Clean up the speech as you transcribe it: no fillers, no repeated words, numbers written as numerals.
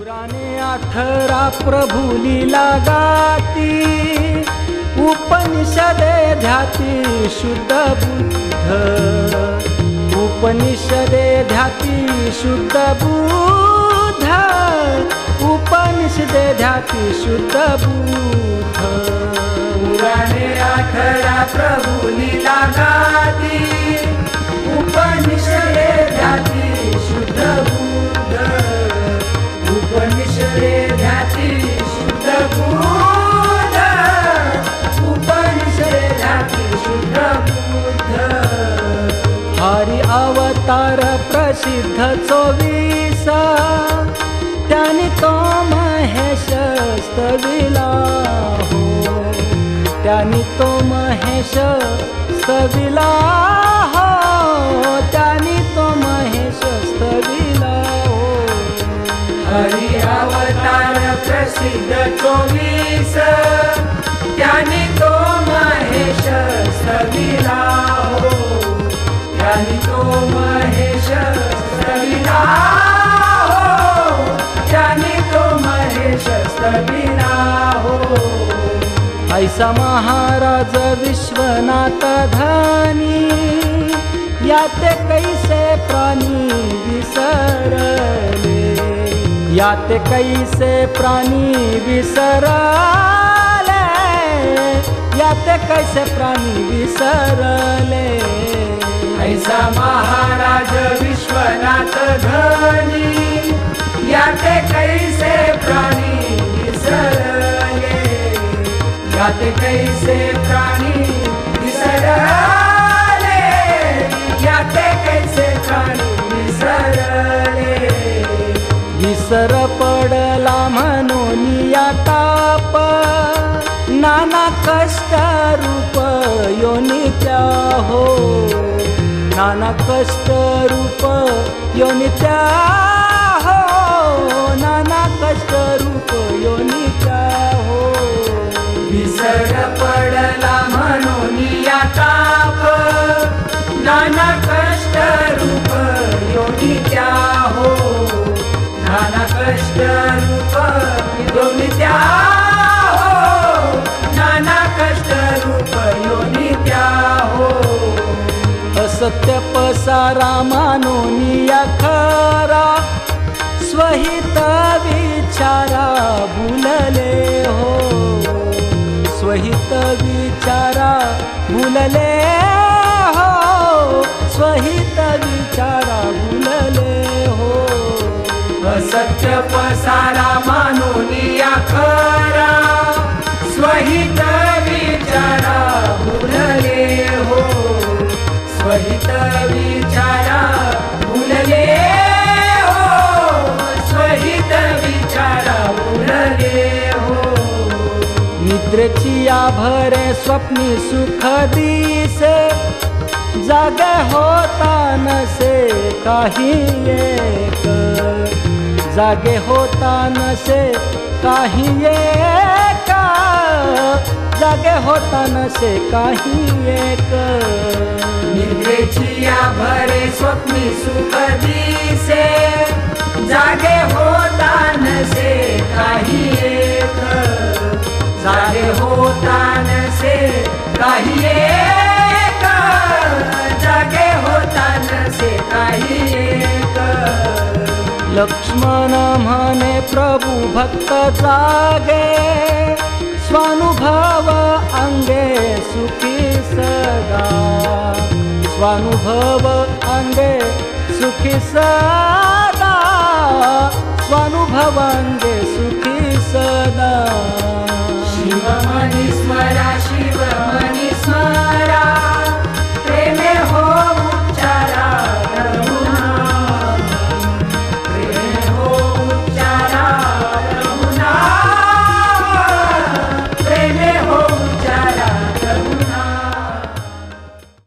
पुराणे 18 प्रभु लीला गाती, उपनिषदे ध्याती शुद्ध बुद्ध। उपनिषदे ध्याती शुद्ध बुद्ध, उपनिषदे ध्याती शुद्ध बुद्ध। पुराणे 18 प्रभु लीला गाती, उपनिषदे ध्याती शुद्ध बुद्ध। उपनिषदे ध्याती शुद्ध बुद्ध, उपनिषदे ध्याती शुद्ध बुद्ध। हरि अवतार प्रसिद्ध 24, त्याने तो महेश स्तविला हो, त्याने तो महेश स्तविला हो, त्याने तो महेश स्तविला हो। हरि अवतार प्रसिद्ध 24, त्याने तो महेश स्तविला हो, त्याने तो महेश स्तविला हो, त्याने तो महेश स्तविला हो। ऐसा महाराज विश्वनाथ धनी, याते कैसे प्राणी विसरले, याते कैसे प्राणी विसरले, याते कैसे प्राणी विसरले। ऐसा महाराज विश्वनाथ धनी, याते कैसे प्राणी विसरले, याते कैसे प्राणी विसरले, याते कैसे प्राणी विसरले। विसर पडला म्हणून या ताप, नाना कष्ट रूप योनित्या हो, नाना कष्ट रूप योनित्या हो, नाना कष्ट रूप योनित्या हो। विसर पडला म्हणून या ताप, नाना कष्ट रूप योनित्या हो, नाना कष्ट रूप योनित्या हो, नाना कष्ट रूप योनित्या हो। असत्य पसारा मानून या खरा, स्वहित विचारा भूलले हो, स्वहित विचारा भूलले हो, स्वहित विचारा भूलले हो। असत्य पसारा मानून या खरा, स्वहित विचारा भूलले हो, स्वहित विचारा भूलले हो, स्वहित विचारा भूलले हो। निद्रेची आभरे स्वप्नी सुख दिसे, जागे होता नसे काही एक, जागे होता नसे काही एक, जागे होता नसे काही एक। निद्रेची आभरे स्वप्नी सुख दिसे, जागे होता नसे काही एक, जागे होता नसे काही एक, जागे होता नसे काही एक। लक्ष्मण म्हणे प्रभु भक्त जागे, स्वानुभव अंगे सुखी सदा, स्वानुभव अंगे सुखी सदा, स्वानुभव अंगे सुखी सदा।